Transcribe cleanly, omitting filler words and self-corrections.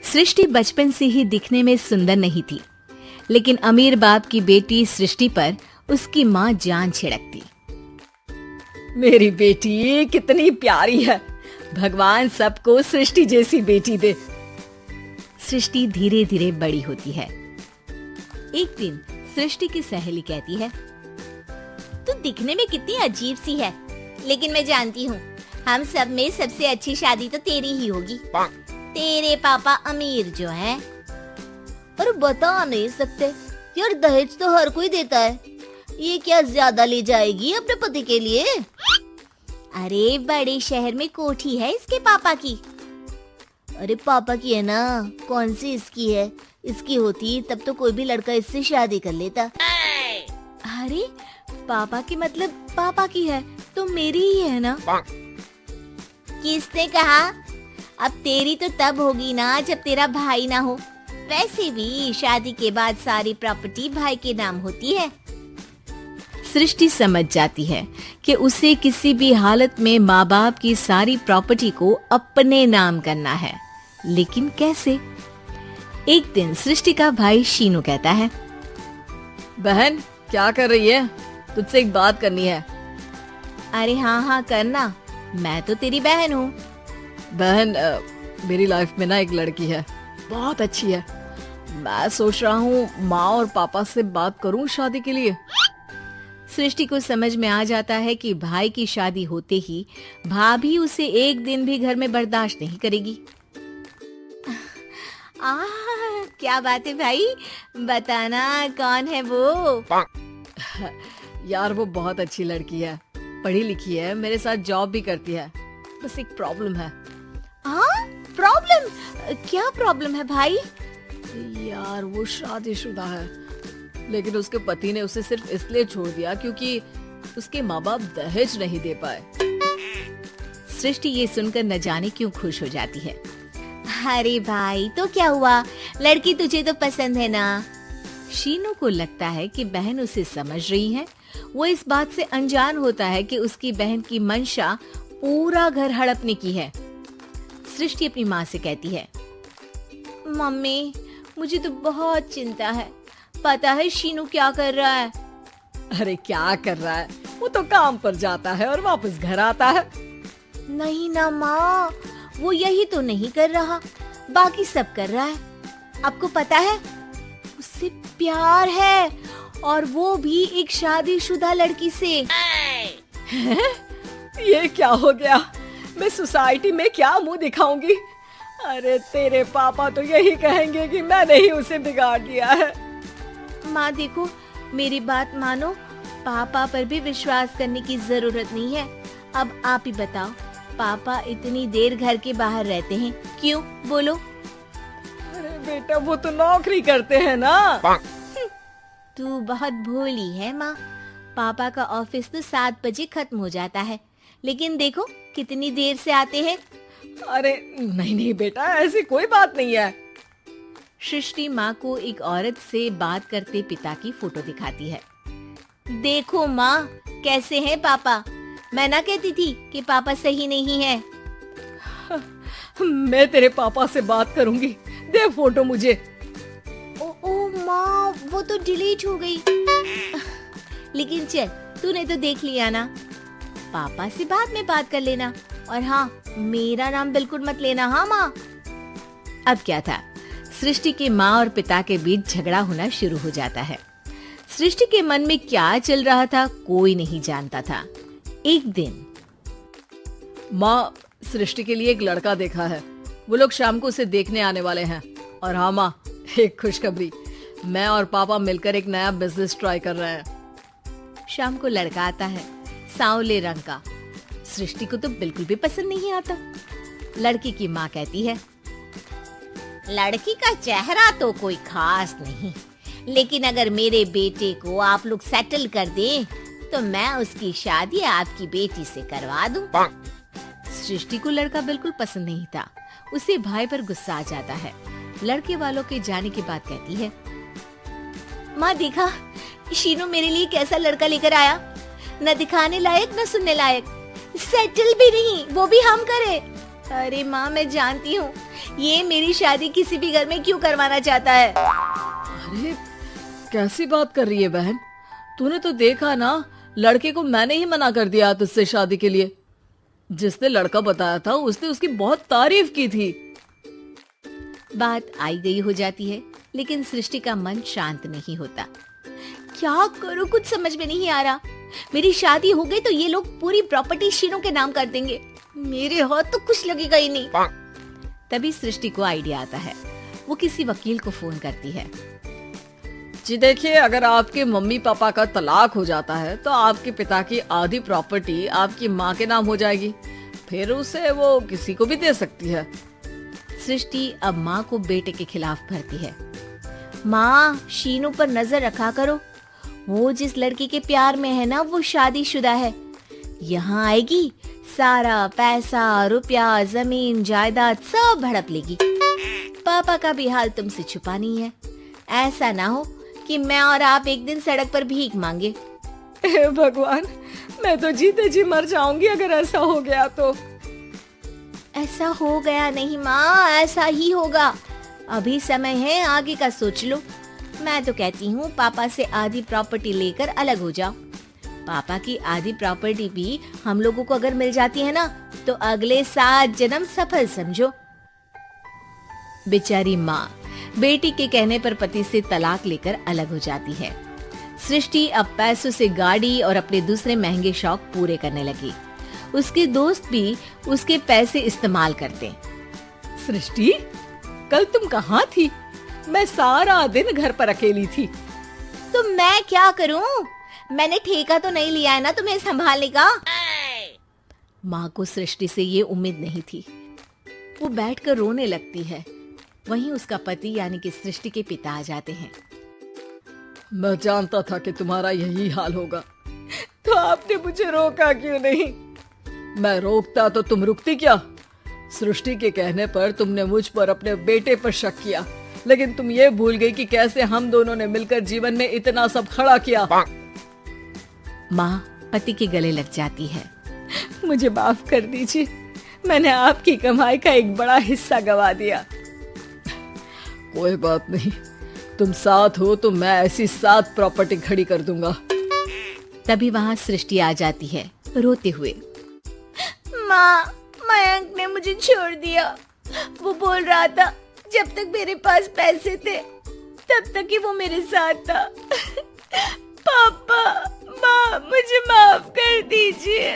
सृष्टि बचपन से ही दिखने में सुंदर नहीं थी, लेकिन अमीर बाप की बेटी सृष्टि पर उसकी माँ जान छिड़कती। मेरी बेटी कितनी प्यारी है, भगवान सबको सृष्टि जैसी बेटी दे। सृष्टि धीरे धीरे बड़ी होती है। एक दिन सृष्टि की सहेली कहती है, तू दिखने में कितनी अजीब सी है, लेकिन मैं जानती हूँ हम सब में सबसे अच्छी शादी तो तेरी ही होगी। तेरे पापा अमीर जो हैं। और बता नहीं सकते यार, दहेज तो हर कोई देता है, ये क्या ज्यादा ले जाएगी अपने पति के लिए? अरे बड़े शहर में कोठी है इसके पापा की। अरे पापा की है ना, कौन सी इसकी है? इसकी होती तब तो कोई भी लड़का इससे शादी कर लेता। अरे पापा की मतलब पापा की है तो मेरी ही है ना? किसने कहा? अब तेरी तो तब होगी ना जब तेरा भाई ना हो। वैसे भी शादी के बाद सारी प्रॉपर्टी भाई के नाम होती है। सृष्टि समझ जाती है कि उसे किसी भी हालत में माँ बाप की सारी प्रॉपर्टी को अपने नाम करना है, लेकिन कैसे? एक दिन सृष्टि का भाई शीनू कहता है, बहन क्या कर रही है? तुझसे एक बात करनी है। अरे हाँ करना, मैं तो तेरी बहन हूँ। बहन मेरी लाइफ में ना एक लड़की है, बहुत अच्छी है। मैं सोच रहा हूँ माँ और पापा से बात करूँ शादी के लिए। सृष्टि को समझ में आ जाता है कि भाई की शादी होते ही भाभी उसे एक दिन भी घर में बर्दाश्त नहीं करेगी। क्या बात है भाई, बताना कौन है वो? यार वो बहुत अच्छी लड़की है, पढ़ी लिखी है, मेरे साथ जॉब भी करती है। बस एक प्रॉब्लम है। प्रॉब्लम? क्या प्रॉब्लम है भाई? यार वो शादीशुदा है, लेकिन उसके पति ने उसे सिर्फ इसलिए छोड़ दिया क्योंकि उसके माँ बाप दहेज नहीं दे पाए। सृष्टि ये सुनकर न जाने क्यों खुश हो जाती है। अरे भाई तो क्या हुआ, लड़की तुझे तो पसंद है ना? शीनू को लगता है कि बहन उसे समझ रही है। वो इस बात से अनजान होता है कि उसकी बहन की मंशा पूरा घर हड़पने की है। सृष्टि अपनी माँ से कहती है, मम्मी मुझे तो बहुत चिंता है, पता है शीनू क्या कर रहा है? अरे क्या कर रहा है, वो तो काम पर जाता है और वापस घर आता है। नहीं ना माँ, वो यही तो नहीं कर रहा, बाकी सब कर रहा है। आपको पता है उससे प्यार है, और वो भी एक शादीशुदा लड़की से। ये क्या हो गया, मैं सोसाइटी में क्या मुंह दिखाऊंगी? अरे तेरे पापा तो यही कहेंगे कि मैंने ही उसे बिगाड़ दिया है। माँ देखो, मेरी बात मानो, पापा पर भी विश्वास करने की जरूरत नहीं है। अब आप ही बताओ, पापा इतनी देर घर के बाहर रहते हैं क्यों? बोलो। अरे बेटा वो तो नौकरी करते हैं ना। तू बहुत भोली है माँ, पापा का ऑफिस तो 7 बजे खत्म हो जाता है, लेकिन देखो कितनी देर से आते हैं। अरे नहीं बेटा, ऐसी कोई बात नहीं है। सृष्टि माँ को एक औरत से बात करते पिता की फोटो दिखाती है। देखो माँ कैसे हैं पापा, मैं ना कहती थी कि पापा सही नहीं है। मैं तेरे पापा से बात करूंगी, दे फोटो मुझे। ओ माँ, वो तो डिलीट हो गई। लेकिन चल, तूने तो देख लिया ना, पापा से बाद में बात कर लेना। और हाँ, मेरा नाम बिल्कुल मत लेना। हाँ माँ। अब क्या था, सृष्टि के माँ और पिता के बीच झगड़ा होना शुरू हो जाता है। सृष्टि के मन में क्या चल रहा था कोई नहीं जानता था। एक दिन, माँ सृष्टि के लिए एक लड़का देखा है, वो लोग शाम को उसे देखने आने वाले हैं। और हाँ माँ, एक खुशखबरी, मैं और पापा मिलकर एक नया बिजनेस ट्राई कर रहे हैं। शाम को लड़का आता है, सांवले रंग का। सृष्टि को तो बिल्कुल भी पसंद नहीं आता। लड़की की माँ कहती है, लड़की का चेहरा तो कोई खास नहीं, लेकिन अगर मेरे बेटे को आप लोग सेटल कर दें तो मैं उसकी शादी आपकी बेटी से करवा दूं। सृष्टि को लड़का बिल्कुल पसंद नहीं था। उसे भाई पर गुस्सा आ जाता है। लड़के वालों के जाने के बाद कहती है, माँ देखा शीनू मेरे लिए कैसा लड़का लेकर आया, न दिखाने लायक न सुनने लायक, सेटल भी नहीं, वो भी हम करे। अरे माँ मैं जानती हूँ ये मेरी शादी किसी भी घर में क्यों करवाना चाहता है? अरे कैसी बात कर रही है बहन, तूने तो देखा ना, लड़के को मैंने ही मना कर दिया तुझसे शादी के लिए। जिसने लड़का बताया था उसने उसकी बहुत तारीफ की थी। बात आई गई हो जाती है, लेकिन सृष्टि का मन शांत नहीं होता। क्या करूं, कुछ समझ में नहीं आ रहा। मेरी शादी हो गई तो ये लोग पूरी प्रॉपर्टी शीनू के नाम कर देंगे। मेरे हाथ तो कुछ लगेगा ही नहीं। तभी सृष्टि को आइडिया आता है। वो किसी वकील को फोन करती है। जी देखिए, अगर आपके मम्मी पापा का तलाक हो जाता है तो आपके पिता की आधी प्रॉपर्टी आपकी माँ के नाम हो जाएगी, फिर उसे वो किसी को भी दे सकती है। सृष्टि अब माँ को बेटे के खिलाफ भरती है। माँ, शीनू पर नजर रखा करो। वो जिस लड़की के प्यार में है ना, वो शादीशुदा है। यहाँ आएगी, सारा पैसा, रुपया, जमीन, जायदाद सब हड़प लेगी। पापा का भी हाल तुमसे छुपा नहीं है। ऐसा ना हो कि मैं और आप एक दिन सड़क पर भीख मांगे। हे भगवान, मैं तो जीते जी मर जाऊंगी अगर ऐसा हो गया तो। ऐसा हो गया नहीं माँ, ऐसा ही होगा। अभी समय है, आगे का सोच लो। मैं तो कहती हूँ पापा से आधी प्रॉपर्टी लेकर अलग हो जाओ। पापा की आधी प्रॉपर्टी भी हम लोगों को अगर मिल जाती है ना, तो अगले 7 जन्म सफल समझो। बेचारी माँ बेटी के कहने पर पति से तलाक लेकर अलग हो जाती है। सृष्टि अब पैसों से गाड़ी और अपने दूसरे महंगे शौक पूरे करने लगी। उसके दोस्त भी उसके पैसे इस्तेमाल करते। सृष्टि, कल तुम कहाँ थी? मैं सारा दिन घर पर अकेली थी। तो मैं क्या करूं? मैंने ठेका तो नहीं लिया है ना तुम्हें संभालने का। माँ को सृष्टि से ये उम्मीद नहीं थी। वो बैठकर रोने लगती है। वहीं उसका पति यानी कि सृष्टि के पिता आ जाते हैं। मैं जानता था कि तुम्हारा यही हाल होगा, तो आपने मुझे रोका क्यों नहीं? मैं रोकता तो तुम रुकती क्या? सृष्टि के कहने पर तुमने मुझ पर, अपने बेटे पर शक किया, लेकिन तुम ये भूल गई कि कैसे हम दोनों ने मिलकर जीवन में इतना सब खड़ा किया। माँ पति के गले लग जाती है। मुझे माफ कर दीजिए, मैंने आपकी कमाई का एक बड़ा हिस्सा गवा दिया। कोई बात नहीं, तुम साथ हो तो मैं ऐसी 7 प्रॉपर्टी खड़ी कर दूंगा। तभी वहाँ सृष्टि आ जाती है रोते हुए। माँ, मयंक ने मुझे छोड़ दिया। वो बोल रहा था जब तक मेरे पास पैसे थे तब तक ही वो मेरे साथ था। पापा, माँ, मुझे माफ कर दीजिए।